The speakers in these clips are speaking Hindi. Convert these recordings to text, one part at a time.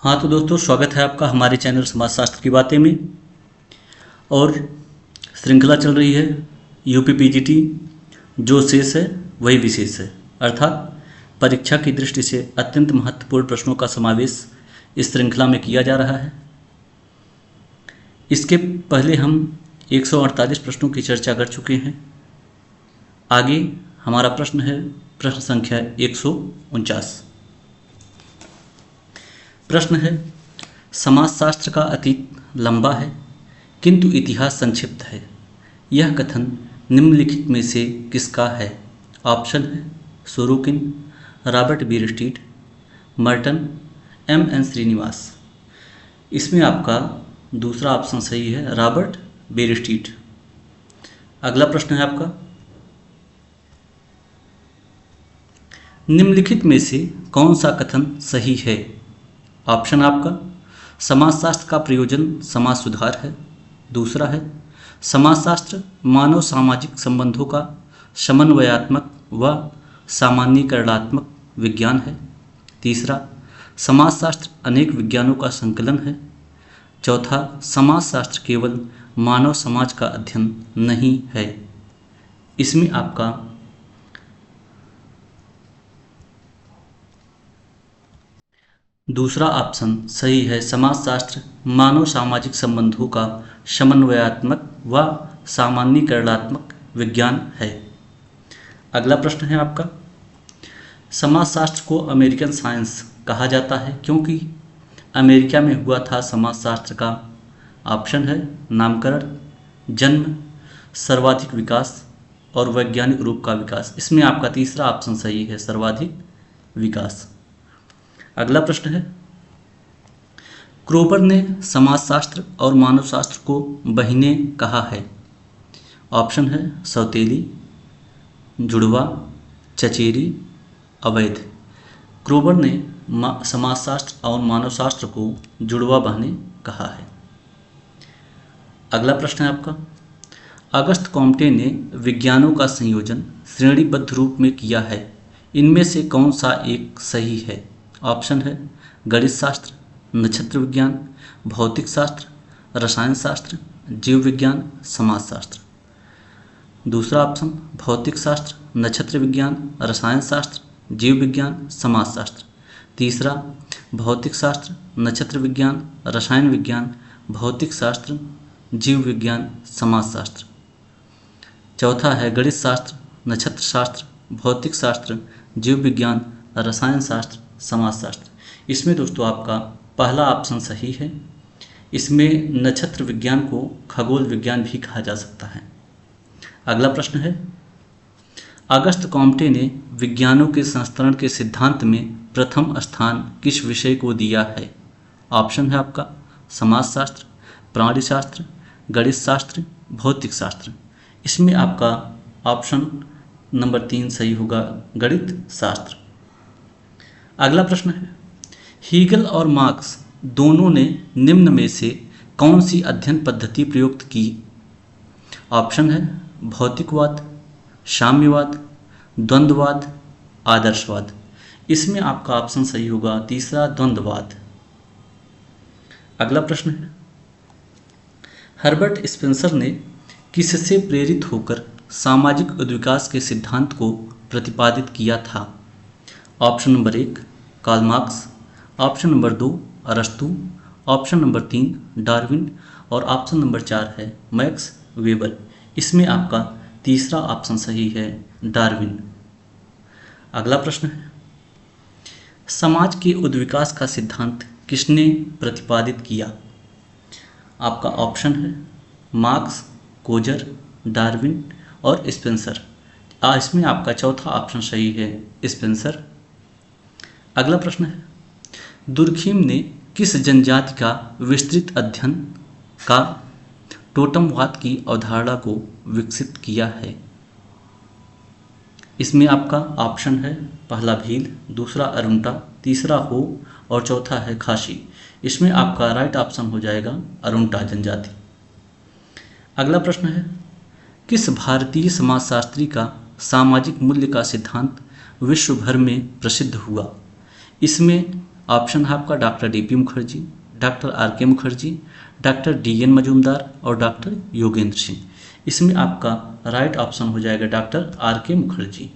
हाँ तो दोस्तों, स्वागत है आपका हमारे चैनल समाजशास्त्र की बातें में। और श्रृंखला चल रही है यूपी पीजीटी, जो शेष है वही विशेष है, अर्थात परीक्षा की दृष्टि से अत्यंत महत्वपूर्ण प्रश्नों का समावेश इस श्रृंखला में किया जा रहा है। इसके पहले हम 148 प्रश्नों की चर्चा कर चुके हैं। आगे हमारा प्रश्न है प्रश्न संख्या 149। प्रश्न है, समाजशास्त्र का अतीत लंबा है किंतु इतिहास संक्षिप्त है। यह कथन निम्नलिखित में से किसका है? ऑप्शन है Sorokin, Robert Bierstedt, Merton, M N. Srinivas. इसमें आपका दूसरा ऑप्शन सही है, रॉबर्ट बीरस्टीड। अगला प्रश्न है आपका, निम्नलिखित में से कौन सा कथन सही है? ऑप्शन आपका समाजशास्त्र का प्रयोजन समाज सुधार है। दूसरा है समाजशास्त्र मानव सामाजिक संबंधों का समन्वयात्मक व सामान्यीकरणात्मक विज्ञान है। तीसरा, समाजशास्त्र अनेक विज्ञानों का संकलन है। चौथा, समाजशास्त्र केवल मानव समाज का अध्ययन नहीं है। इसमें आपका दूसरा ऑप्शन सही है, समाजशास्त्र मानव सामाजिक संबंधों का समन्वयात्मक व सामान्यीकरणात्मक विज्ञान है। अगला प्रश्न है आपका, समाजशास्त्र को अमेरिकन साइंस कहा जाता है क्योंकि अमेरिका में हुआ था समाजशास्त्र का। ऑप्शन है नामकरण, जन्म, सर्वाधिक विकास और वैज्ञानिक रूप का विकास। इसमें आपका तीसरा ऑप्शन सही है, सर्वाधिक विकास। अगला प्रश्न है, क्रोबर ने समाजशास्त्र और मानवशास्त्र को बहिने कहा है। ऑप्शन है सौतेली, जुड़वा, चचेरी, अवैध। क्रोबर ने समाजशास्त्र और मानवशास्त्र को जुड़वा बहने कहा है। अगला प्रश्न है आपका, अगस्त कॉम्टे ने विज्ञानों का संयोजन श्रेणीबद्ध रूप में किया है। इनमें से कौन सा एक सही है? ऑप्शन है गणित शास्त्र, नक्षत्र विज्ञान, भौतिक शास्त्र, रसायन शास्त्र, जीव विज्ञान, समाजशास्त्र। दूसरा ऑप्शन भौतिक शास्त्र, नक्षत्र विज्ञान, रसायन शास्त्र, जीव विज्ञान, समाजशास्त्र। तीसरा भौतिक शास्त्र, नक्षत्र विज्ञान, रसायन विज्ञान, भौतिक शास्त्र, जीव विज्ञान, समाजशास्त्र। चौथा है गणित शास्त्र, नक्षत्र शास्त्र, भौतिक शास्त्र, जीव विज्ञान, रसायन शास्त्र, समाजशास्त्र। इसमें दोस्तों आपका पहला ऑप्शन सही है। इसमें नक्षत्र विज्ञान को खगोल विज्ञान भी कहा जा सकता है। अगला प्रश्न है, अगस्त कॉम्टे ने विज्ञानों के संस्तरण के सिद्धांत में प्रथम स्थान किस विषय को दिया है? ऑप्शन है आपका समाजशास्त्र, प्राणीशास्त्र, गणित शास्त्र, भौतिक शास्त्र। इसमें आपका ऑप्शन नंबर 3 सही होगा, गणित शास्त्र। अगला प्रश्न है, हीगल और मार्क्स दोनों ने निम्न में से कौन सी अध्ययन पद्धति प्रयुक्त की? ऑप्शन है भौतिकवाद, साम्यवाद, द्वंद्ववाद, आदर्शवाद। इसमें आपका ऑप्शन सही होगा तीसरा, द्वंद्ववाद। अगला प्रश्न है, हर्बर्ट स्पेंसर ने किससे प्रेरित होकर सामाजिक उद्विकास के सिद्धांत को प्रतिपादित किया था? Option number 1 Karl Marx, option number 2 अरस्तू, ऑप्शन नंबर 3 डार्विन और ऑप्शन नंबर 4 है मैक्स वेबर। इसमें आपका तीसरा ऑप्शन सही है, डार्विन। अगला प्रश्न है, समाज के उद्विकास का सिद्धांत किसने प्रतिपादित किया? आपका ऑप्शन है मार्क्स, कोजर, डार्विन और स्पेंसर। इसमें आपका चौथा ऑप्शन सही है, स्पेंसर। अगला प्रश्न है, दुर्खीम ने किस जनजाति का विस्तृत अध्ययन का टोटमवाद की अवधारणा को विकसित किया है? इसमें आपका ऑप्शन है पहला भील, दूसरा अरुंटा, तीसरा हो और चौथा है खासी। इसमें आपका राइट ऑप्शन हो जाएगा अरुंटा जनजाति। अगला प्रश्न है, किस भारतीय समाजशास्त्री का सामाजिक मूल्य का सिद्धांत विश्व भर में प्रसिद्ध हुआ? इसमें ऑप्शन है आपका doctor DP Mukherjee, doctor R के मुखर्जी, डॉक्टर डीएन मजूमदार और डॉक्टर योगेंद्र सिंह। इसमें आपका राइट ऑप्शन हो जाएगा डॉक्टर आर के मुखर्जी।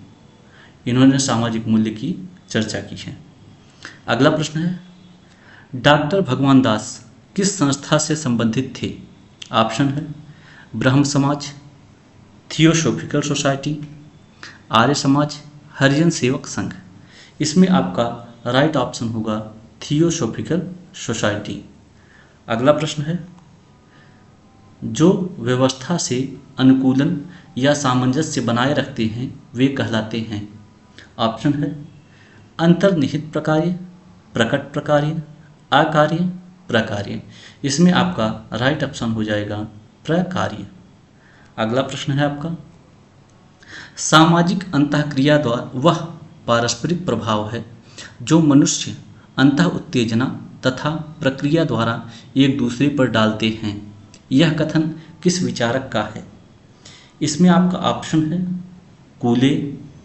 इन्होंने सामाजिक मूल्य की चर्चा की है। अगला प्रश्न है, डॉक्टर भगवान दास किस संस्था से संबंधित थे? ऑप्शन है ब्रह्म समाज, थियोसॉफिकल सोसाइटी, आर्य समाज, हरिजन सेवक संघ। इसमें आपका राइट ऑप्शन होगा थियोसॉफिकल सोसाइटी। अगला प्रश्न है, जो व्यवस्था से अनुकूलन या सामंजस्य बनाए रखते हैं वे कहलाते हैं। ऑप्शन है अंतर्निहित प्रकार्य, प्रकट प्रकार्य, अकार्य, प्रकार्य। इसमें आपका राइट ऑप्शन हो जाएगा प्रकार्य। अगला प्रश्न है आपका, सामाजिक अंतःक्रिया द्वारा वह पारस्परिक प्रभाव है जो मनुष्य अंतः उत्तेजना तथा प्रक्रिया द्वारा एक दूसरे पर डालते हैं। यह कथन किस विचारक का है? इसमें आपका ऑप्शन है कूले,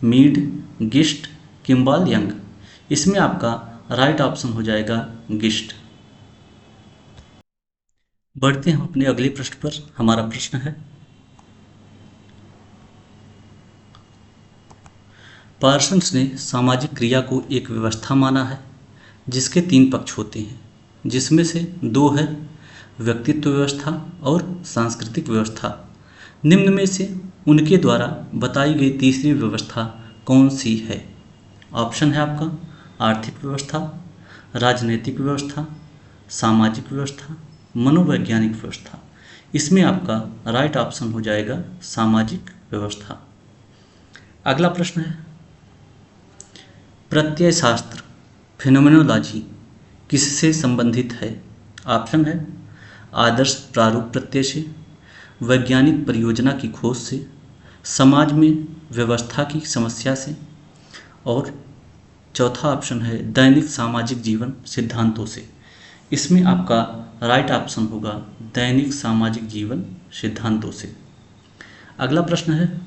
मीड, गिस्ट, किम्बाल यंग। इसमें आपका राइट ऑप्शन हो जाएगा गिस्ट। बढ़ते हैं अपने अगले प्रश्न पर। हमारा प्रश्न है, पार्सन्स ने सामाजिक क्रिया को एक व्यवस्था माना है जिसके 3 पक्ष होते हैं, जिसमें से 2 है व्यक्तित्व व्यवस्था और सांस्कृतिक व्यवस्था। निम्न में से उनके द्वारा बताई गई तीसरी व्यवस्था कौन सी है? ऑप्शन है आपका आर्थिक व्यवस्था, राजनीतिक व्यवस्था, सामाजिक व्यवस्था, मनोवैज्ञानिक व्यवस्था। इसमें आपका राइट ऑप्शन हो जाएगा सामाजिक व्यवस्था। अगला प्रश्न है, प्रत्यय शास्त्र फिनोमेनोलॉजी किससे संबंधित है? ऑप्शन है आदर्श प्रारूप प्रत्यय से, वैज्ञानिक परियोजना की खोज से, समाज में व्यवस्था की समस्या से, और चौथा ऑप्शन है दैनिक सामाजिक जीवन सिद्धांतों से। इसमें आपका राइट ऑप्शन होगा दैनिक सामाजिक जीवन सिद्धांतों से। अगला प्रश्न है,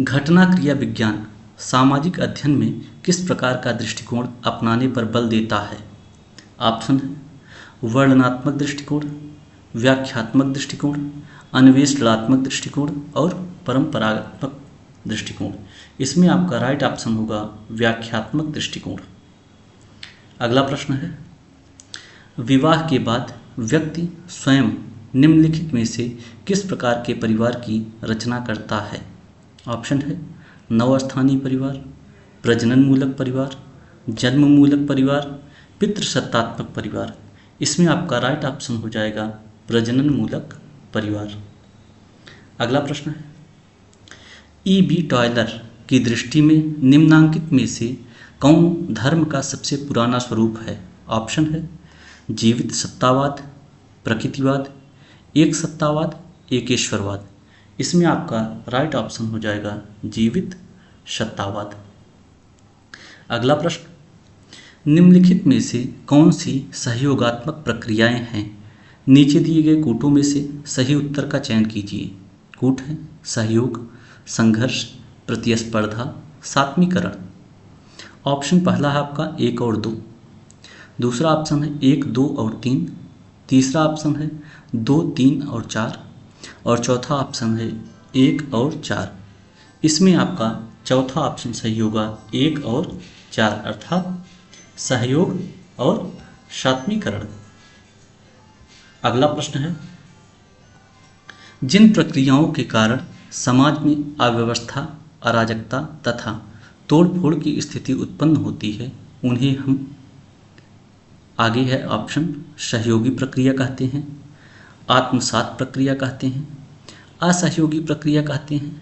घटना क्रिया विज्ञान सामाजिक अध्ययन में किस प्रकार का दृष्टिकोण अपनाने पर बल देता है? ऑप्शन है वर्णनात्मक दृष्टिकोण, व्याख्यात्मक दृष्टिकोण, अन्वेषणात्मक दृष्टिकोण और परंपरात्मक दृष्टिकोण। इसमें आपका राइट ऑप्शन होगा व्याख्यात्मक दृष्टिकोण। अगला प्रश्न है, विवाह के बाद व्यक्ति स्वयं निम्नलिखित में से किस प्रकार के परिवार की रचना करता है? ऑप्शन है नवस्थानीय परिवार, प्रजनन मूलक परिवार, जन्म मूलक परिवार, पितृसत्तात्मक परिवार। इसमें आपका राइट ऑप्शन हो जाएगा प्रजनन मूलक परिवार। अगला प्रश्न है, ई.बी. टॉयलर की दृष्टि में निम्नांकित में से कौन धर्म का सबसे पुराना स्वरूप है? ऑप्शन है जीवित सत्तावाद, प्रकृतिवाद, एक सत्तावाद, एकेश्वरवाद। इसमें आपका राइट ऑप्शन हो जाएगा जीवित सत्तावाद। अगला प्रश्न, निम्नलिखित में से कौन सी सहयोगात्मक प्रक्रियाएं हैं? नीचे दिए गए कूटों में से सही उत्तर का चयन कीजिए। कूट है सहयोग, संघर्ष, प्रतिस्पर्धा, सात्मीकरण। ऑप्शन पहला है आपका 1 और 2, दूसरा ऑप्शन है 1, 2 और 3, तीसरा ऑप्शन है 2, 3 और 4 और चौथा ऑप्शन है 1 और 4। इसमें आपका चौथा ऑप्शन सही होगा 1 और 4 अर्थात सहयोग और सात्मीकरण। अगला प्रश्न है, जिन प्रक्रियाओं के कारण समाज में अव्यवस्था, अराजकता तथा तोड़फोड़ की स्थिति उत्पन्न होती है उन्हें हम आगे है ऑप्शन सहयोगी प्रक्रिया कहते हैं, आत्मसात प्रक्रिया कहते हैं, असहयोगी प्रक्रिया कहते हैं,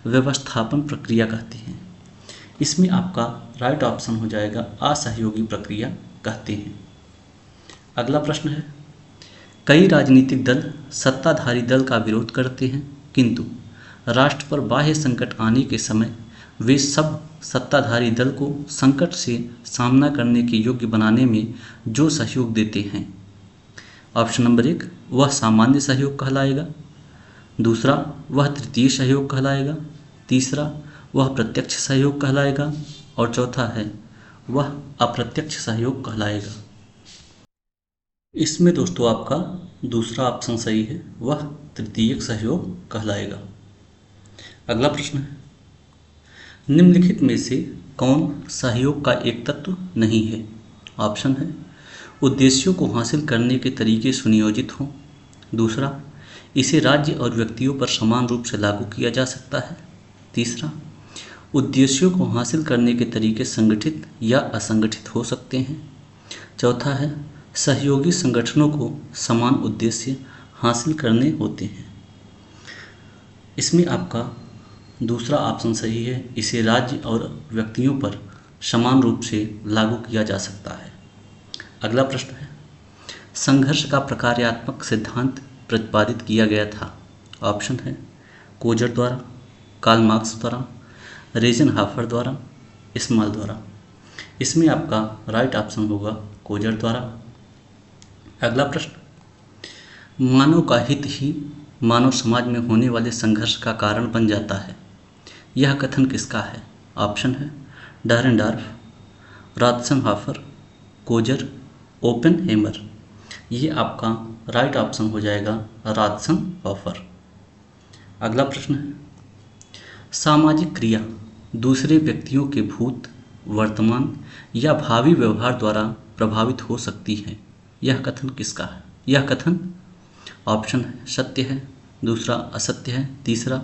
व्यवस्थापन प्रक्रिया कहते हैं। इसमें आपका राइट ऑप्शन हो जाएगा असहयोगी प्रक्रिया कहते हैं। अगला प्रश्न है, कई राजनीतिक दल सत्ताधारी दल का विरोध करते हैं किंतु राष्ट्र पर बाह्य संकट आने के समय वे सब सत्ताधारी दल को संकट से सामना करने के योग्य बनाने में जो सहयोग देते हैं। ऑप्शन नंबर 1 वह सामान्य सहयोग कहलाएगा, दूसरा वह तृतीय सहयोग कहलाएगा, तीसरा वह प्रत्यक्ष सहयोग कहलाएगा और चौथा है वह अप्रत्यक्ष सहयोग कहलाएगा। इसमें दोस्तों आपका दूसरा ऑप्शन सही है, वह तृतीयक सहयोग कहलाएगा। अगला प्रश्न है, निम्नलिखित में से कौन सहयोग का एक तत्व नहीं है? ऑप्शन है, उद्देश्यों को हासिल करने के तरीके सुनियोजित हों। दूसरा, इसे राज्य और व्यक्तियों पर समान रूप से लागू किया जा सकता है। तीसरा, उद्देश्यों को हासिल करने के तरीके संगठित या असंगठित हो सकते हैं। चौथा है, सहयोगी संगठनों को समान उद्देश्य हासिल करने होते हैं। इसमें आपका दूसरा ऑप्शन सही है, इसे राज्य और व्यक्तियों पर समान रूप से लागू किया जा सकता है। अगला प्रश्न है, संघर्ष का प्रकार्यात्मक सिद्धांत प्रतिपादित किया गया था। ऑप्शन है, कोजर द्वारा, कार्ल मार्क्स द्वारा, रेजनहाफर द्वारा, स्मॉल द्वारा। इसमें आपका राइट ऑप्शन होगा कोजर द्वारा। अगला प्रश्न, मानव का हित ही मानव समाज में होने वाले संघर्ष का कारण बन जाता है, यह कथन किसका है? ऑप्शन है, डारेनडॉर्फ, रात्सनहाफर, कोजर, ओपेनहेमर। ये आपका राइट ऑप्शन हो जाएगा रात्सनहाफर। अगला प्रश्न है, सामाजिक क्रिया दूसरे व्यक्तियों के भूत, वर्तमान या भावी व्यवहार द्वारा प्रभावित हो सकती है, यह कथन किसका है? यह कथन ऑप्शन है, सत्य है, दूसरा असत्य है, तीसरा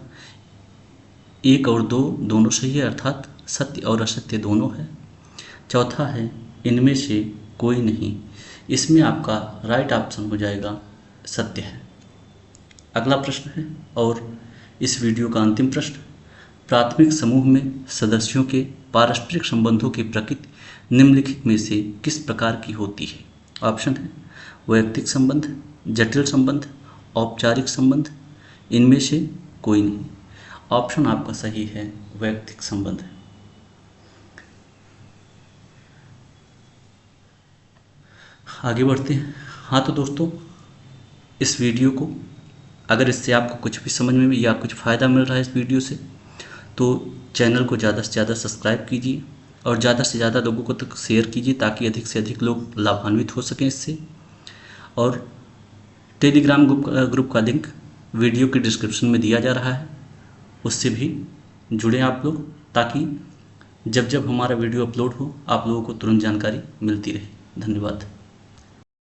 एक और दो दोनों सही है, अर्थात सत्य और असत्य दोनों है, चौथा है इनमें से कोई नहीं। इसमें आपका राइट ऑप्शन हो जाएगा सत्य है। अगला प्रश्न है और इस वीडियो का अंतिम प्रश्न, प्राथमिक समूह में सदस्यों के पारस्परिक संबंधों की प्रकृति निम्नलिखित में से किस प्रकार की होती है? ऑप्शन है, वैयक्तिक संबंध, जटिल संबंध, औपचारिक संबंध, इनमें से कोई नहीं। ऑप्शन आपका सही है, वैयक्तिक संबंध है। आगे बढ़ते हैं। हाँ तो दोस्तों, इस वीडियो को अगर इससे आपको कुछ भी समझ में या कुछ फ़ायदा मिल रहा है इस वीडियो से, तो चैनल को ज़्यादा से ज़्यादा सब्सक्राइब कीजिए और ज़्यादा से ज़्यादा लोगों को तक शेयर कीजिए ताकि अधिक से अधिक लोग लाभान्वित हो सकें इससे। और टेलीग्राम ग्रुप का लिंक वीडियो के डिस्क्रिप्शन में दिया जा रहा है, उससे भी जुड़ें आप लोग, ताकि जब जब हमारा वीडियो अपलोड हो आप लोगों को तुरंत जानकारी मिलती रहे। धन्यवाद।